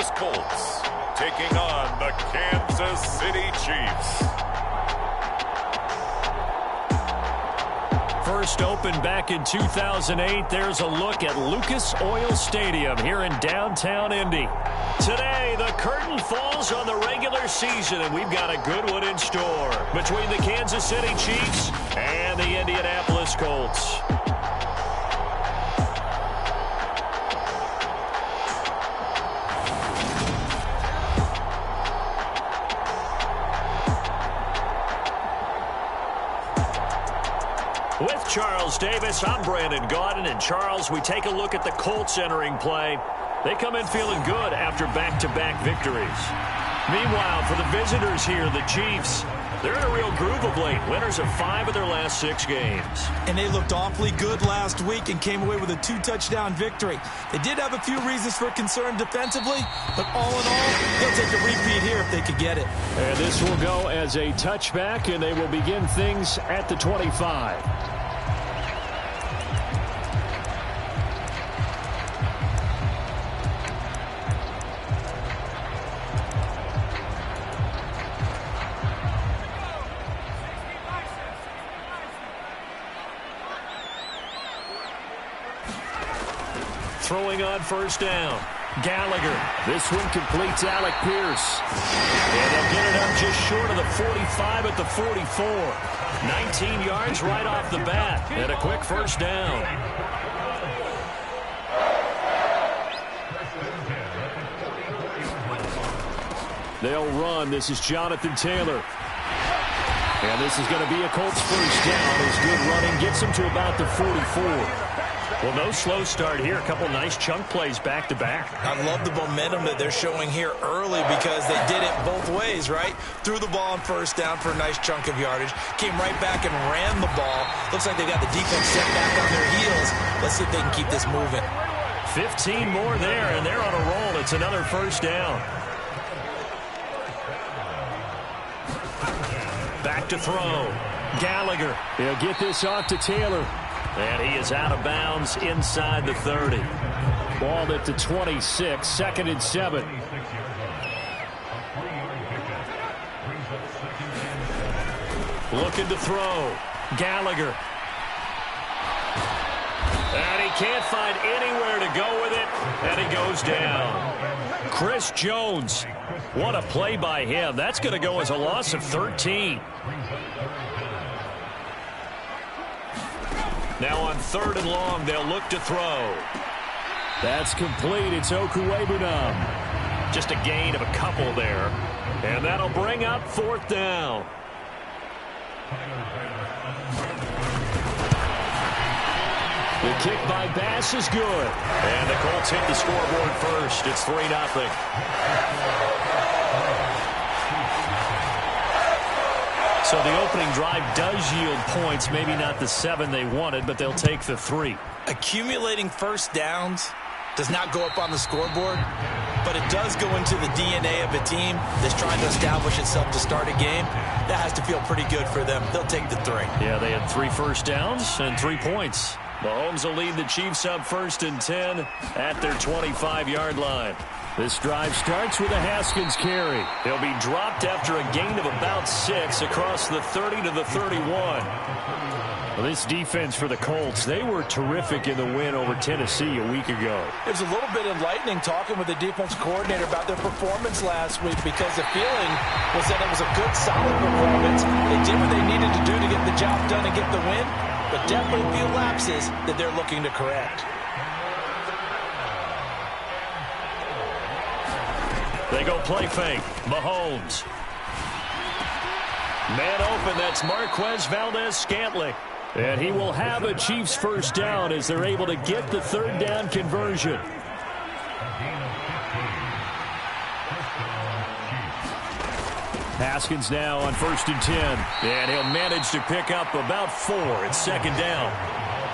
Indianapolis Colts taking on the Kansas City Chiefs. First opened back in 2008, there's a look at Lucas Oil Stadium here in downtown Indy. Today, the curtain falls on the regular season, and we've got a good one in store between the Kansas City Chiefs and the Indianapolis Colts. With Charles Davis, I'm Brandon Gaudin. And Charles, we take a look at the Colts entering play. They come in feeling good after back-to-back victories. Meanwhile, for the visitors here, the Chiefs, they're in a real groove of late. Winners of 5 of their last 6 games. And they looked awfully good last week and came away with a 2-touchdown victory. They did have a few reasons for concern defensively, but all in all, they'll take a repeat here if they could get it. And this will go as a touchback, and they will begin things at the 25. Throwing on first down. Gallagher. This one completes Alec Pierce. And they'll get it up just short of the 45 at the 44. 19 yards right off the bat. And a quick first down. They'll run. This is Jonathan Taylor. And this is going to be a Colts first down as good running gets them to about the 44. Well, no slow start here. A couple nice chunk plays back-to-back. I love the momentum that they're showing here early because they did it both ways, right? Threw the ball on first down for a nice chunk of yardage. Came right back and ran the ball. Looks like they got the defense set back on their heels. Let's see if they can keep this moving. 15 more there, and they're on a roll. It's another first down. Back to throw. Gallagher. He'll get this off to Taylor. And he is out of bounds inside the 30. Ball at the 26, 2nd and 7. Looking to throw. Gallagher. And he can't find anywhere to go with it. And he goes down. Chris Jones. What a play by him. That's going to go as a loss of 13. Now on 3rd and long, they'll look to throw. That's complete. It's Wk18. Just a gain of a couple there. And that'll bring up 4th down. The kick by Bass is good. And the Colts hit the scoreboard first. It's 3-0. So the opening drive does yield points, maybe not the 7 they wanted, but they'll take the 3. Accumulating first downs does not go up on the scoreboard, but it does go into the DNA of a team that's trying to establish itself to start a game. That has to feel pretty good for them. They'll take the 3. Yeah, they had 3 first downs and 3 points. Mahomes will lead the Chiefs up 1st and 10 at their 25-yard line. This drive starts with a Haskins carry. He'll be dropped after a gain of about 6 across the 30 to the 31. Well, this defense for the Colts, they were terrific in the win over Tennessee a week ago. It was a little bit enlightening talking with the defense coordinator about their performance last week because the feeling was that it was a good, solid performance. They did what they needed to do to get the job done and get the win, but definitely a few lapses that they're looking to correct. They go play fake. Mahomes. Man open, that's Marquez Valdez-Scantling. And he will have a Chiefs first down as they're able to get the 3rd down conversion. Haskins now on 1st and 10. And he'll manage to pick up about 4 at 2nd down.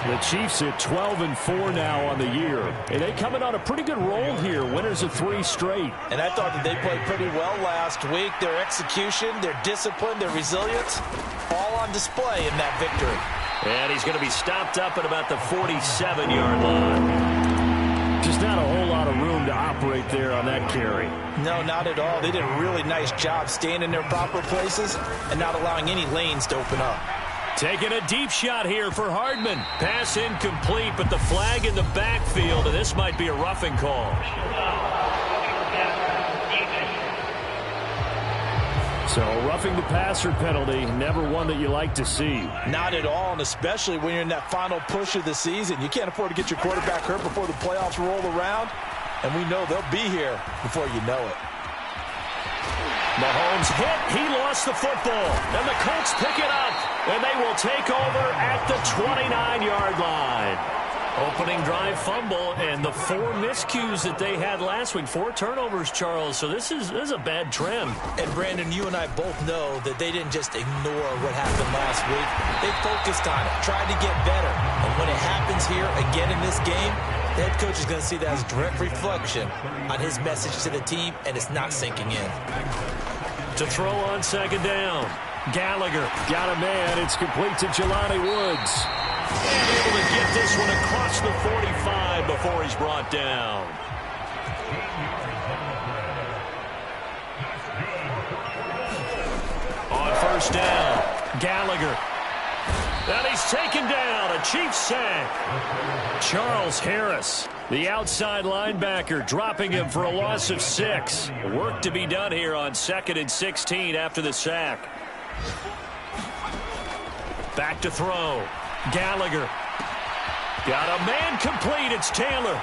The Chiefs at 12-4 now on the year. And they coming on a pretty good roll here. Winners of 3 straight. And I thought that they played pretty well last week. Their execution, their discipline, their resilience, all on display in that victory. And he's going to be stopped up at about the 47-yard line. Just not a whole lot of room to operate cooperate there on that carry. No, not at all. They did a really nice job staying in their proper places and not allowing any lanes to open up. Taking a deep shot here for Hardman. Pass incomplete, but the flag in the backfield, and this might be a roughing call. So roughing the passer penalty, never one that you like to see. Not at all, and especially when you're in that final push of the season. You can't afford to get your quarterback hurt before the playoffs roll around, and we know they'll be here before you know it. Mahomes hit. He lost the football. And the Colts pick it up. And they will take over at the 29-yard line. Opening drive fumble and the 4 miscues that they had last week. 4 turnovers, Charles. So this is a bad trend. And, Brandon, you and I both know that they didn't just ignore what happened last week. They focused on it, tried to get better. And when it happens here again in this game, the head coach is going to see that as a direct reflection on his message to the team, and it's not sinking in. To throw on second down. Gallagher got a man. It's complete to Jelani Woods. And able to get this one across the 45 before he's brought down. On first down, Gallagher. And he's taken down. A Chiefs sack. Charles Harris, the outside linebacker, dropping him for a loss of 6. Work to be done here on 2nd and 16 after the sack. Back to throw. Gallagher. Got a man complete. It's Taylor.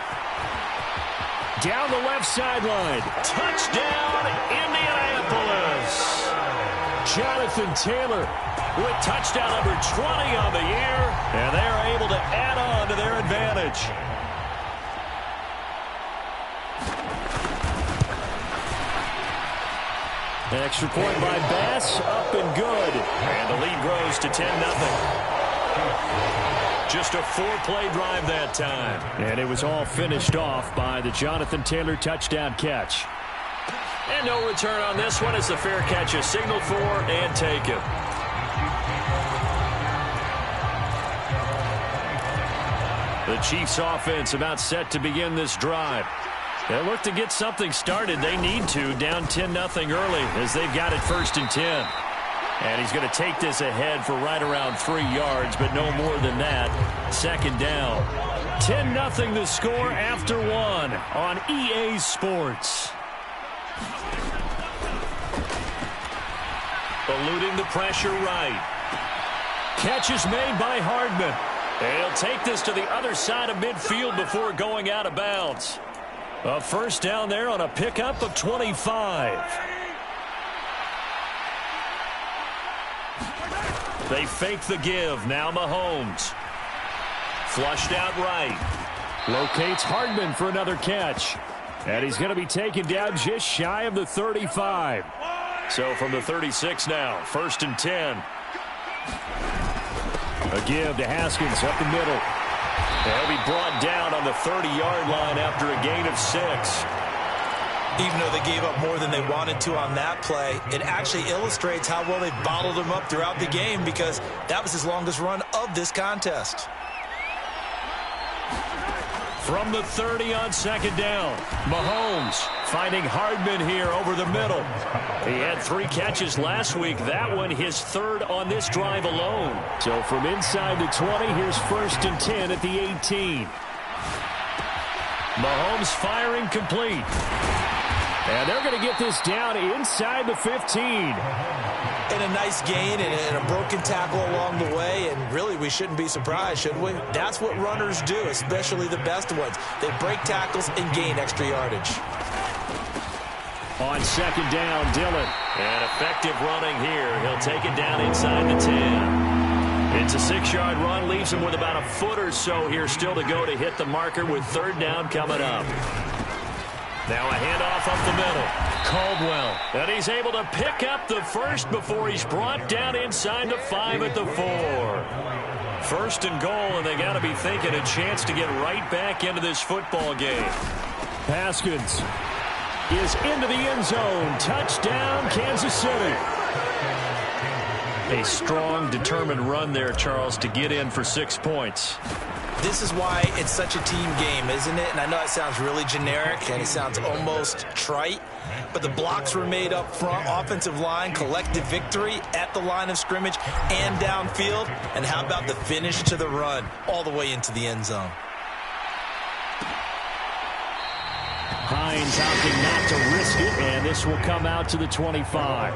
Down the left sideline. Touchdown, Indianapolis. Jonathan Taylor with touchdown number 20 on the year. And they're able to add on to their advantage. An extra point by Bass, up and good. And the lead grows to 10-0. Just a 4-play drive that time. And it was all finished off by the Jonathan Taylor touchdown catch. And no return on this one as the fair catch is signaled for and taken. The Chiefs offense about set to begin this drive. They look to get something started. They need to, down 10-0 early as they've got it 1st and 10. And he's going to take this ahead for right around 3 yards, but no more than that. 2nd down. 10-0 the score after 1 on EA Sports. Eluding the pressure right. Catch is made by Hardman. And he'll take this to the other side of midfield before going out of bounds. A 1st down there on a pickup of 25. They fake the give. Now Mahomes. Flushed out right. Locates Hardman for another catch. And he's going to be taken down just shy of the 35. So from the 36 now, 1st and 10. A give to Haskins up the middle. He'll be brought down on the 30-yard line after a gain of 6. Even though they gave up more than they wanted to on that play, it actually illustrates how well they bottled him up throughout the game because that was his longest run of this contest. From the 30 on 2nd down, Mahomes finding Hardman here over the middle. He had 3 catches last week. That one his 3rd on this drive alone. So from inside the 20, here's 1st and 10 at the 18. Mahomes firing complete. And they're going to get this down inside the 15. And a nice gain and a broken tackle along the way. And really, we shouldn't be surprised, should we? That's what runners do, especially the best ones. They break tackles and gain extra yardage. On 2nd down, Dillon. And effective running here. He'll take it down inside the 10. It's a 6-yard run. Leaves him with about a foot or so here still to go to hit the marker with 3rd down coming up. Now a handoff up the middle. Caldwell. And he's able to pick up the 1st before he's brought down inside the 5 at the 4. 1st and goal, and they got to be thinking a chance to get right back into this football game. Haskins is into the end zone. Touchdown, Kansas City. A strong, determined run there, Charles, to get in for 6 points. This is why it's such a team game, isn't it? And I know it sounds really generic and it sounds almost trite, but the blocks were made up front, offensive line, collective victory at the line of scrimmage and downfield. And how about the finish to the run all the way into the end zone? Hines opting not to risk it, and this will come out to the 25.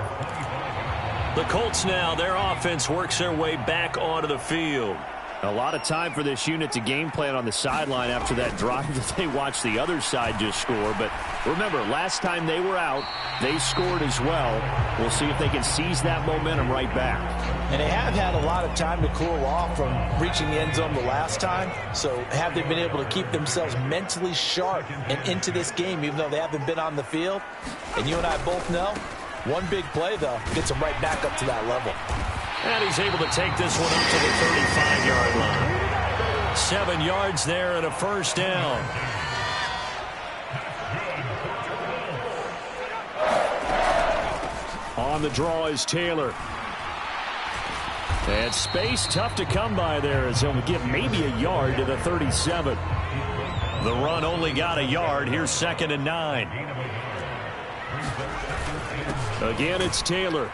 The Colts now, their offense works their way back onto the field. A lot of time for this unit to game plan on the sideline after that drive that they watched the other side just score. But remember, last time they were out, they scored as well. We'll see if they can seize that momentum right back. And they have had a lot of time to cool off from reaching the end zone the last time. So have they been able to keep themselves mentally sharp and into this game, even though they haven't been on the field? And you and I both know, one big play, though, gets them right back up to that level. And he's able to take this one up to the 35-yard line. 7 yards there and a first down. On the draw is Taylor. And space tough to come by there as he'll give maybe a yard to the 37. The run only got a yard. Here's 2nd and 9. Again, it's Taylor.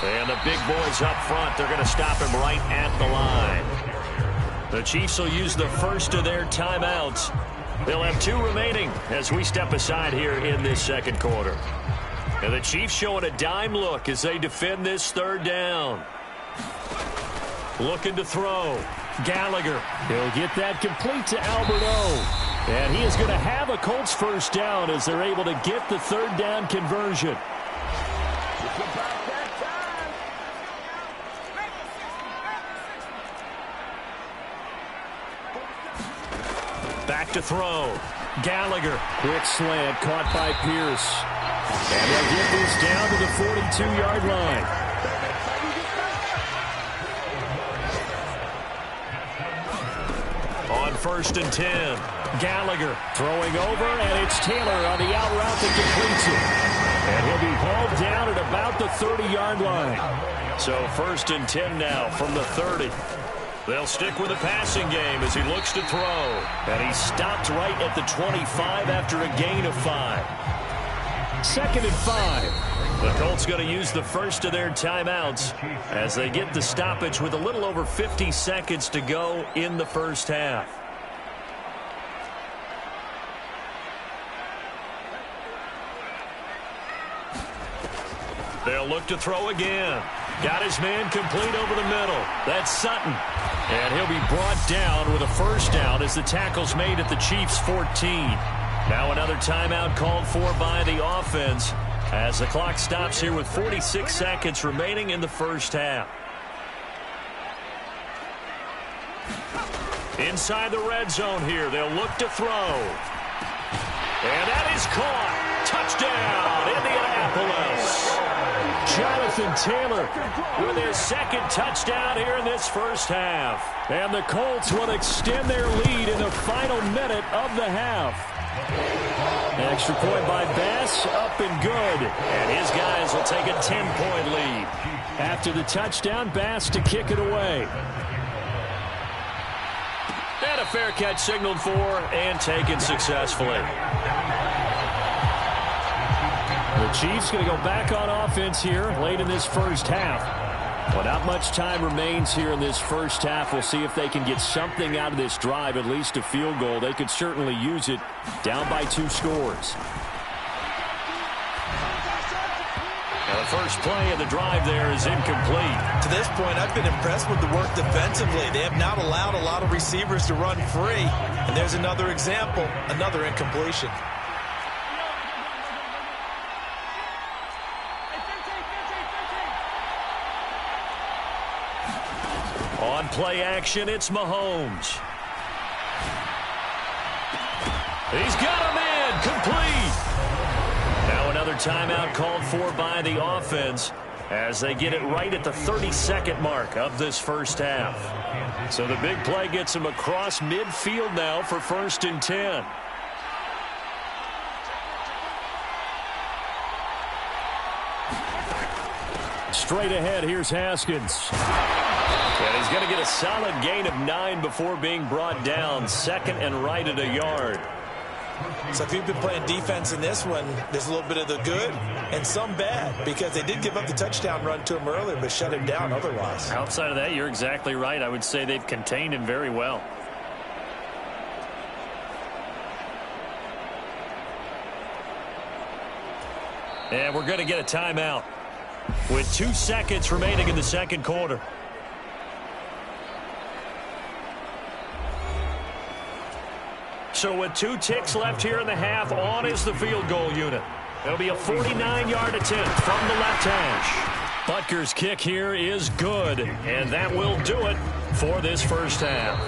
And the big boys up front, they're going to stop him right at the line. The Chiefs will use the first of their timeouts. They'll have 2 remaining as we step aside here in this second quarter. And the Chiefs showing a dime look as they defend this 3rd down. Looking to throw. Gallagher. He'll get that complete to Alberto. And he is going to have a Colts first down as they're able to get the 3rd down conversion. Back to throw. Gallagher. Quick slant caught by Pierce. And they'll get this down to the 42-yard line. On 1st and 10. Gallagher throwing over, and it's Taylor on the out route that completes it. And he'll be hauled down at about the 30-yard line. So 1st and 10 now from the 30. They'll stick with the passing game as he looks to throw. And he stopped right at the 25 after a gain of 5. 2nd and 5. The Colts going to use the first of their timeouts as they get the stoppage with a little over 50 seconds to go in the first half. They'll look to throw again. Got his man complete over the middle. That's Sutton. And he'll be brought down with a first down as the tackle's made at the Chiefs' 14. Now another timeout called for by the offense as the clock stops here with 46 seconds remaining in the first half. Inside the red zone here, they'll look to throw. And that is caught. Touchdown, Indianapolis. Jonathan Taylor with his 2nd touchdown here in this first half. And the Colts will extend their lead in the final minute of the half. Extra point by Bass, up and good. And his guys will take a 10-point lead. After the touchdown, Bass to kick it away. And a fair catch signaled for and taken successfully. The Chiefs going to go back on offense here late in this first half. But not much time remains here in this first half. We'll see if they can get something out of this drive, at least a field goal. They could certainly use it down by 2 scores. Now the first play of the drive there is incomplete. To this point, I've been impressed with the work defensively. They have not allowed a lot of receivers to run free. And there's another example, another incompletion. On play action, it's Mahomes. He's got him in, complete. Now another timeout called for by the offense as they get it right at the 32nd mark of this first half. So the big play gets him across midfield now for 1st and 10. Straight ahead, here's Haskins. And he's going to get a solid gain of 9 before being brought down. Second and right at a yard. So if you've been playing defense in this one, there's a little bit of the good and some bad, because they did give up the touchdown run to him earlier, but shut him down otherwise. Outside of that, you're exactly right. I would say they've contained him very well. And we're going to get a timeout with 2 seconds remaining in the second quarter. So with 2 ticks left here in the half, on is the field goal unit. It'll be a 49-yard attempt from the left hash. Butker's kick here is good, and that will do it for this first half.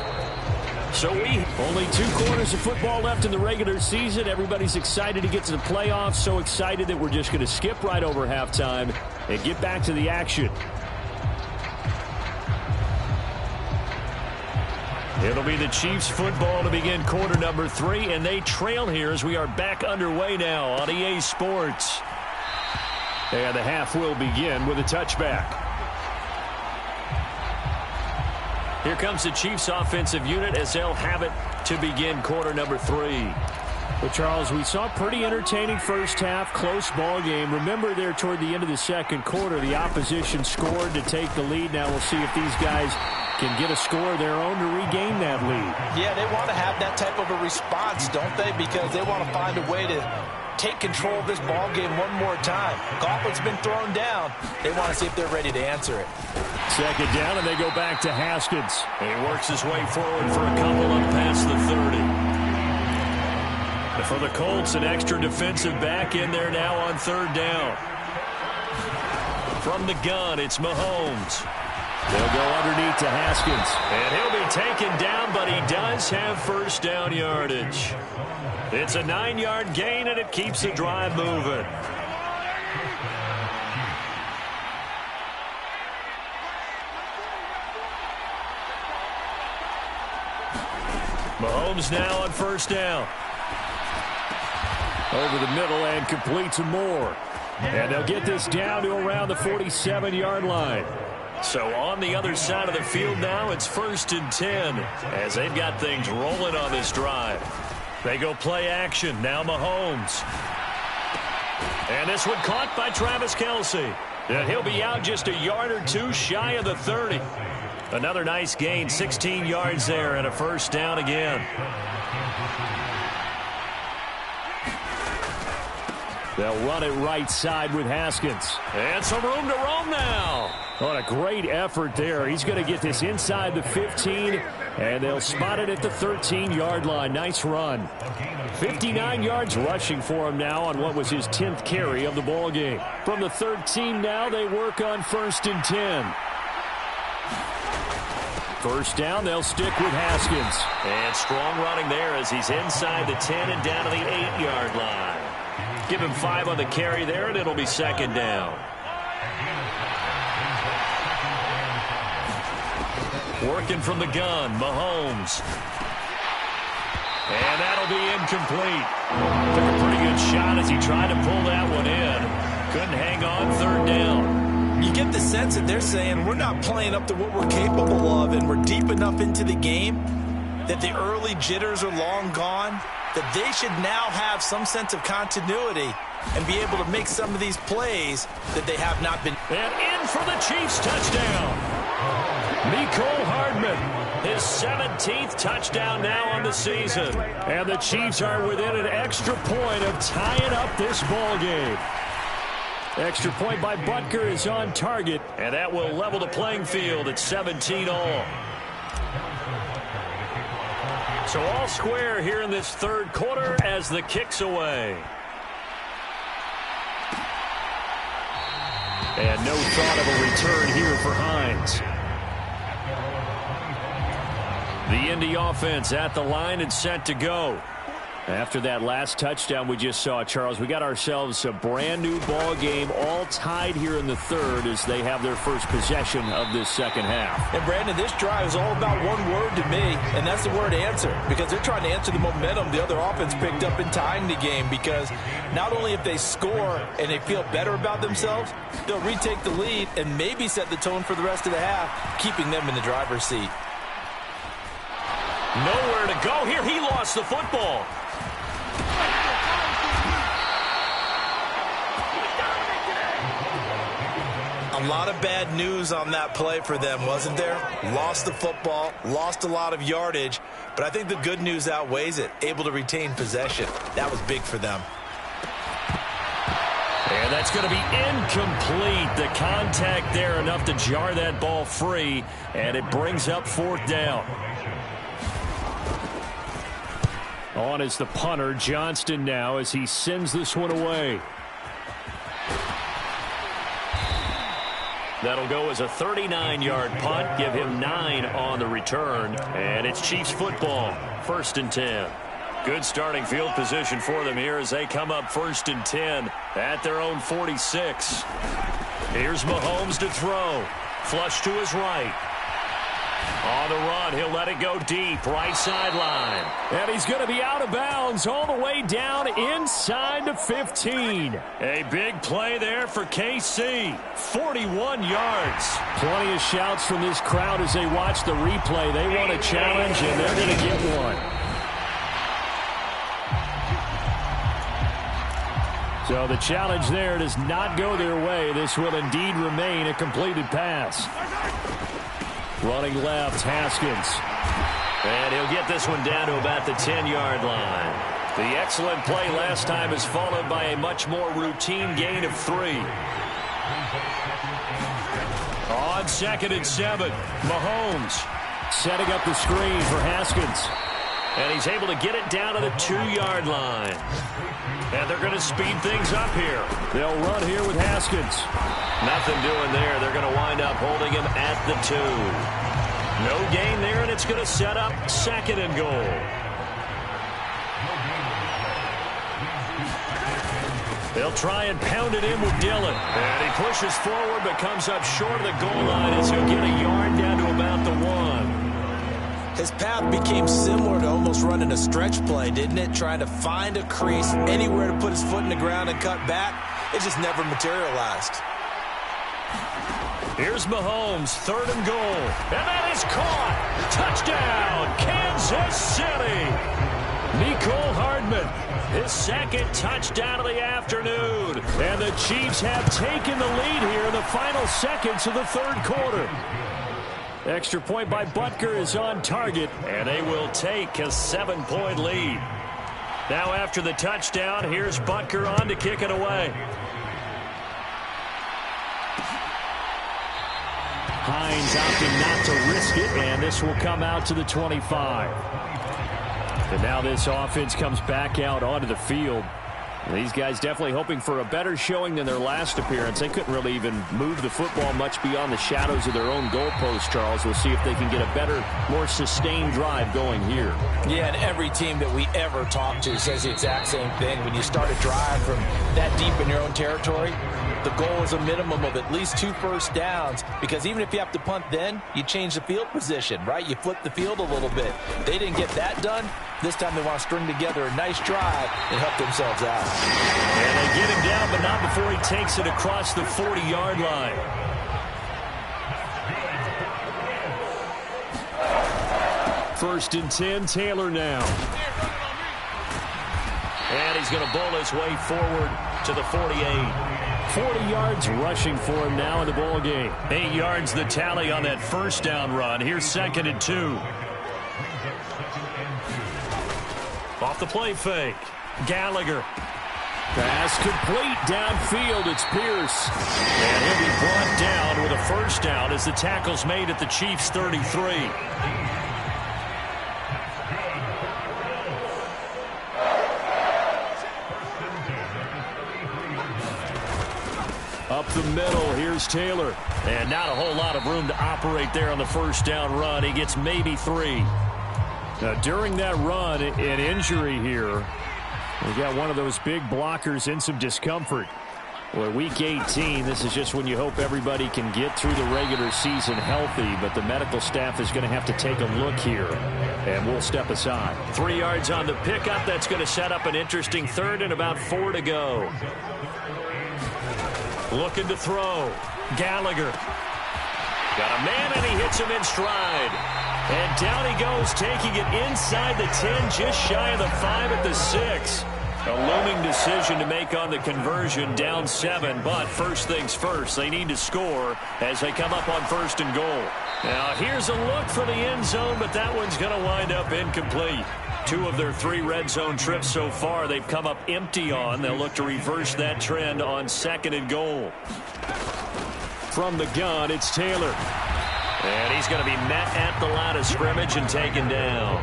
So only 2 quarters of football left in the regular season. Everybody's excited to get to the playoffs, so excited that we're just going to skip right over halftime and get back to the action. It'll be the Chiefs football to begin quarter number 3, and they trail here as we are back underway now on EA Sports. And the half will begin with a touchback. Here comes the Chiefs offensive unit as they'll have it to begin quarter number 3. Well, Charles, we saw a pretty entertaining first half, close ball game. Remember there toward the end of the second quarter, the opposition scored to take the lead. Now we'll see if these guys can get a score of their own to regain that lead. Yeah, they want to have that type of a response, don't they? Because they want to find a way to take control of this ball game one more time. Gauntlet's been thrown down. They want to see if they're ready to answer it. Second down, and they go back to Haskins. And he works his way forward for a couple up past the 30. And for the Colts, an extra defensive back in there now on third down. From the gun, it's Mahomes. They'll go underneath to Haskins. And he'll be taken down, but he does have first down yardage. It's a 9-yard gain, and it keeps the drive moving. Mahomes now on first down. Over the middle and completes some more. And they'll get this down to around the 47-yard line. So on the other side of the field now, it's 1st and 10 as they've got things rolling on this drive. They go play action. Now Mahomes. And this one caught by Travis Kelce. And he'll be out just a yard or 2 shy of the 30. Another nice gain, 16 yards there and a first down again. They'll run it right side with Haskins. And some room to roam now. What a great effort there. He's going to get this inside the 15, and they'll spot it at the 13-yard line. Nice run. 59 yards rushing for him now on what was his 10th carry of the ball game. From the 13 now, they work on 1st and 10. First down, they'll stick with Haskins. And strong running there as he's inside the 10 and down to the 8-yard line. Give him 5 on the carry there, and it'll be second down. Working from the gun, Mahomes. And that'll be incomplete. Took a pretty good shot as he tried to pull that one in. Couldn't hang on, third down. You get the sense that they're saying we're not playing up to what we're capable of, and we're deep enough into the game that the early jitters are long gone, that they should now have some sense of continuity and be able to make some of these plays that they have not been. And in for the Chiefs touchdown. Mecole Hardman, his 17th touchdown now on the season. And the Chiefs are within an extra point of tying up this ball game. Extra point by Butker is on target, and that will level the playing field at 17 all. So all square here in this third quarter as the kick's away. And no thought of a return here for Hines. The Indy offense at the line and set to go. After that last touchdown we just saw, Charles, we got ourselves a brand new ball game, all tied here in the third as they have their first possession of this second half. And Brandon, this drive is all about one word to me, and that's the word answer, because they're trying to answer the momentum the other offense picked up in tying the game, because not only if they score and they feel better about themselves, they'll retake the lead and maybe set the tone for the rest of the half, keeping them in the driver's seat. Nowhere to go here. He lost the football. A lot of bad news on that play for them, wasn't there? Lost the football, lost a lot of yardage, but I think the good news outweighs it. Able to retain possession. That was big for them. And that's going to be incomplete. The contact there enough to jar that ball free, and it brings up fourth down. On is the punter, Johnston, now as he sends this one away. That'll go as a 39-yard punt. Give him 9 on the return. And it's Chiefs football. 1st and 10. Good starting field position for them here as they come up 1st and 10 at their own 46. Here's Mahomes to throw. Flush to his right. On the run, he'll let it go deep, right sideline. And he's going to be out of bounds all the way down inside the 15. A big play there for KC. 41 yards. Plenty of shouts from this crowd as they watch the replay. They want a challenge, and they're going to get one. So the challenge there does not go their way. This will indeed remain a completed pass. Running left, Haskins. And he'll get this one down to about the 10-yard line. The excellent play last time is followed by a much more routine gain of 3. On 2nd and 7, Mahomes setting up the screen for Haskins. And he's able to get it down to the 2-yard line. And they're going to speed things up here. They'll run here with Haskins. Nothing doing there. They're going to wind up holding him at the 2. No gain there, and it's going to set up 2nd and goal. They'll try and pound it in with Dillon. And he pushes forward but comes up short of the goal line as he'll get a yard down to about the 1. His path became similar to almost running a stretch play, didn't it? Trying to find a crease, anywhere to put his foot in the ground and cut back. It just never materialized. Here's Mahomes, 3rd and goal. And that is caught. Touchdown, Kansas City. Mecole Hardman, his 2nd touchdown of the afternoon. And the Chiefs have taken the lead here in the final seconds of the 3rd quarter. Extra point by Butker is on target, and they will take a 7-point lead. Now after the touchdown, here's Butker on to kick it away. Hines opting not to risk it, and this will come out to the 25. And now this offense comes back out onto the field. These guys definitely hoping for a better showing than their last appearance. They couldn't really even move the football much beyond the shadows of their own goalpost, Charles. We'll see if they can get a better, more sustained drive going here. Yeah, and every team that we ever talk to says the exact same thing. When you start a drive from that deep in your own territory, the goal is a minimum of at least 2 first downs, because even if you have to punt then, you change the field position, right? You flip the field a little bit. They didn't get that done. This time they want to string together a nice drive and help themselves out. And they get him down, but not before he takes it across the 40-yard line. First and 10, Taylor now. And he's going to bowl his way forward to the 48. 40 yards rushing for him now in the ball game. 8 yards the tally on that first down run. Here's 2nd and 2. Off the play fake. Gallagher. Pass complete downfield. It's Pierce. And he'll be brought down with a first down as the tackle's made at the Chiefs' 33. Up the middle, here's Taylor. And not a whole lot of room to operate there on the first down run. He gets maybe 3. During that run, an injury here. We got one of those big blockers in some discomfort. Well, Week 18, this is just when you hope everybody can get through the regular season healthy, but the medical staff is going to have to take a look here, and we'll step aside. 3 yards on the pickup. That's going to set up an interesting third and about 4 to go. Looking to throw. Gallagher. Got a man, and he hits him in stride. And down he goes, taking it inside the 10, just shy of the 5 at the 6. A looming decision to make on the conversion, down 7. But first things first, they need to score as they come up on 1st and goal. Now here's a look for the end zone, but that one's going to wind up incomplete. 2 of their 3 red zone trips so far they've come up empty on. They'll look to reverse that trend on 2nd and goal. From the gun, it's Taylor. And he's going to be met at the line of scrimmage and taken down.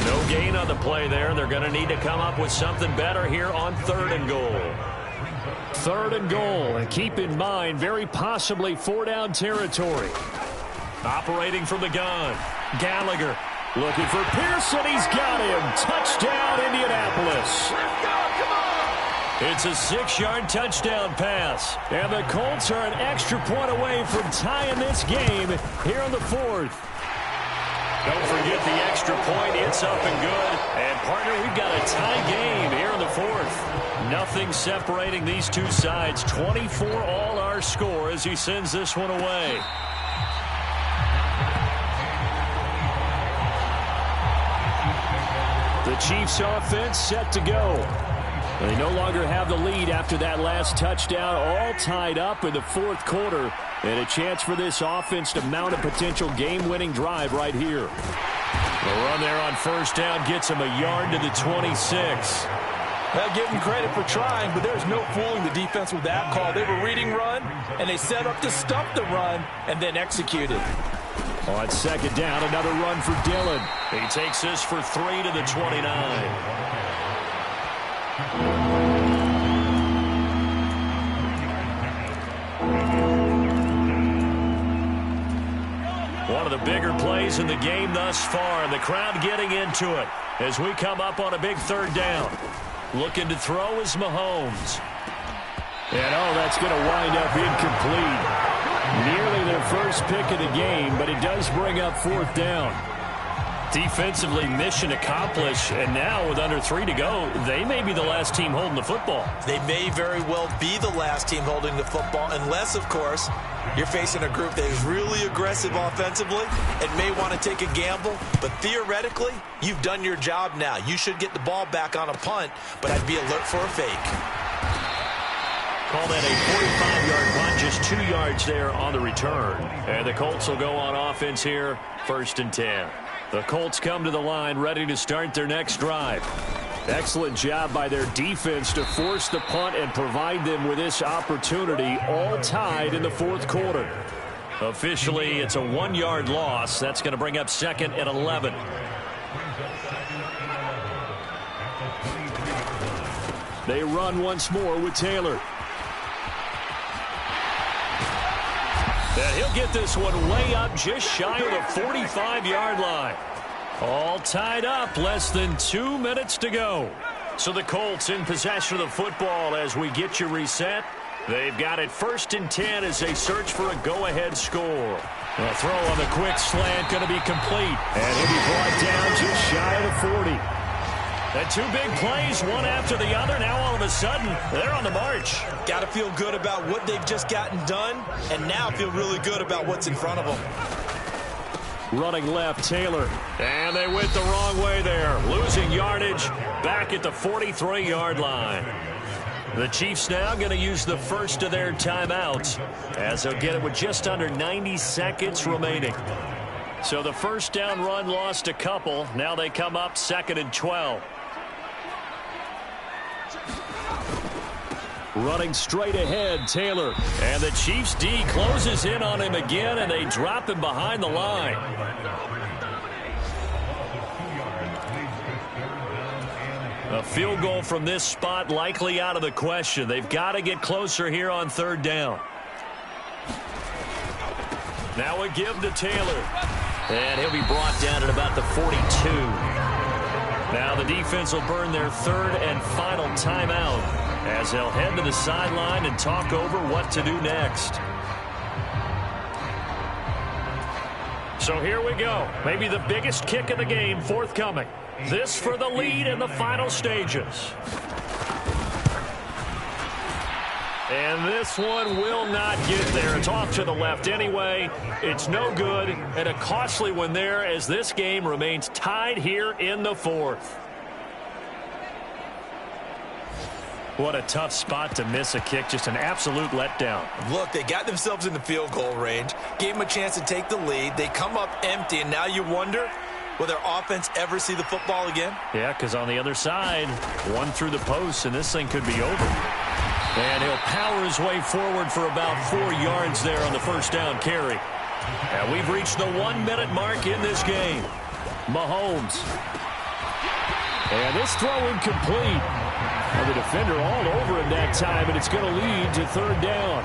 No gain on the play there. They're going to need to come up with something better here on 3rd and goal. 3rd and goal. And keep in mind, very possibly 4-down territory. Operating from the gun. Gallagher looking for Pearson. He's got him. Touchdown, Indianapolis. Let's go. Come on. It's a 6-yard touchdown pass. And the Colts are an extra point away from tying this game here in the 4th. Don't forget the extra point. It's up and good. And, partner, we've got a tie game here in the 4th. Nothing separating these two sides. 24 all our score as he sends this one away. The Chiefs offense set to go. They no longer have the lead after that last touchdown, all tied up in the 4th quarter, and a chance for this offense to mount a potential game-winning drive right here. The run there on 1st down gets him a yard to the 26. I'll give them credit for trying, but there's no fooling the defense with that call. They were reading run, and they set up to stop the run and then executed. On 2nd down, another run for Dillon. He takes this for 3 to the 29. One of the bigger plays in the game thus far, and the crowd getting into it as we come up on a big 3rd down. Looking to throw is Mahomes. And, that's going to wind up incomplete. Nearly their first pick of the game, but it does bring up 4th down. Defensively, mission accomplished, and now with under 3 to go, they may be the last team holding the football. They may very well be the last team holding the football, unless, of course, you're facing a group that is really aggressive offensively and may want to take a gamble. But theoretically, you've done your job now. You should get the ball back on a punt, but I'd be alert for a fake. Call that a 45-yard punt, just 2 yards there on the return. And the Colts will go on offense here, 1st and 10. The Colts come to the line ready to start their next drive. Excellent job by their defense to force the punt and provide them with this opportunity, all tied in the 4th quarter. Officially, it's a 1-yard loss. That's going to bring up 2nd and 11. They run once more with Taylor. And he'll get this one way up just shy of the 45-yard line. All tied up, less than 2 minutes to go. So the Colts in possession of the football as we get you reset. They've got it 1st and 10 as they search for a go-ahead score. A throw on the quick slant going to be complete. And he'll be brought down just shy of the 40. And 2 big plays, one after the other. Now all of a sudden, they're on the march. Got to feel good about what they've just gotten done, and now feel really good about what's in front of them. Running left, Taylor. And they went the wrong way there. Losing yardage back at the 43-yard line. The Chiefs now going to use the first of their timeouts as they'll get it with just under 90 seconds remaining. So the 1st down run lost a couple. Now they come up 2nd and 12. Running straight ahead, Taylor. And the Chiefs D closes in on him again, and they drop him behind the line. A field goal from this spot likely out of the question. They've got to get closer here on 3rd down. Now a give to Taylor. And he'll be brought down at about the 42. Now the defense will burn their third and final timeout as they'll head to the sideline and talk over what to do next. So here we go. Maybe the biggest kick of the game forthcoming. This for the lead in the final stages. And this one will not get there. It's off to the left anyway. It's no good, and a costly one there as this game remains tied here in the fourth. What a tough spot to miss a kick. Just an absolute letdown. Look, they got themselves in the field goal range, gave them a chance to take the lead. They come up empty, and now you wonder, will their offense ever see the football again? Yeah, because on the other side, one through the post, and this thing could be over. And he'll power his way forward for about 4 yards there on the first down carry. And we've reached the 1-minute mark in this game. Mahomes. And this throw incomplete. Well, the defender all over him that time, and it's going to lead to third down.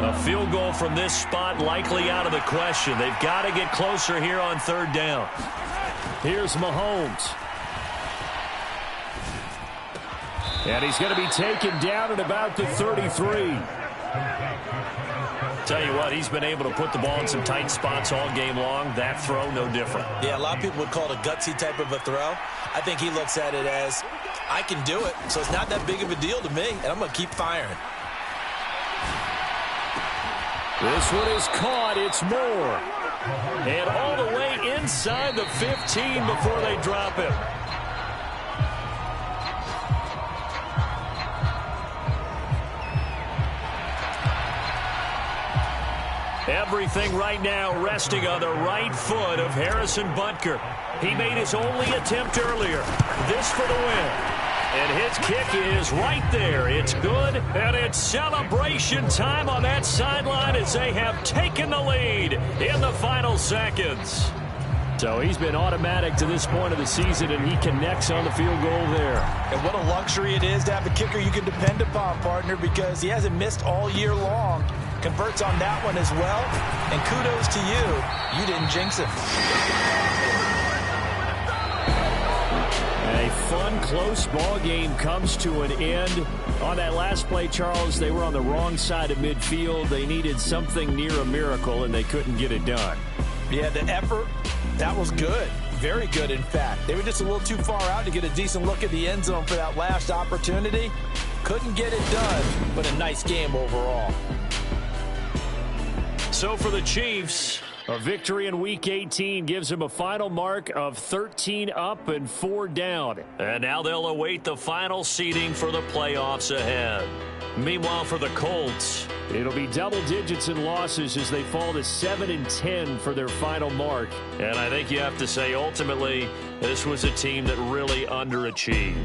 A field goal from this spot likely out of the question. They've got to get closer here on third down. Here's Mahomes. And he's going to be taken down at about the 33. Tell you what, he's been able to put the ball in some tight spots all game long. That throw, no different. Yeah, a lot of people would call it a gutsy type of a throw. I think he looks at it as, I can do it, so it's not that big of a deal to me, and I'm going to keep firing. This one is caught. It's Moore. And all the way inside the 15 before they drop him. Everything right now resting on the right foot of Harrison Butker. He made his only attempt earlier. This for the win. And his kick is right there. It's good, and it's celebration time on that sideline as they have taken the lead in the final seconds. So he's been automatic to this point of the season, and he connects on the field goal there. And what a luxury it is to have a kicker you can depend upon, partner, because he hasn't missed all year long. Converts on that one as well, and kudos to you. You didn't jinx him. A fun, close ball game comes to an end. On that last play, Charles, they were on the wrong side of midfield. They needed something near a miracle, and they couldn't get it done. Yeah, the effort, that was good. Very good, in fact. They were just a little too far out to get a decent look at the end zone for that last opportunity. Couldn't get it done, but a nice game overall. So for the Chiefs, a victory in Week 18 gives them a final mark of 13 up and 4 down. And now they'll await the final seeding for the playoffs ahead. Meanwhile, for the Colts, it'll be double digits in losses as they fall to 7-10 for their final mark. And I think you have to say, ultimately, this was a team that really underachieved.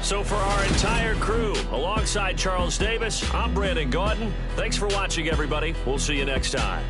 So for our entire crew, alongside Charles Davis, I'm Brandon Gaudin. Thanks for watching, everybody. We'll see you next time.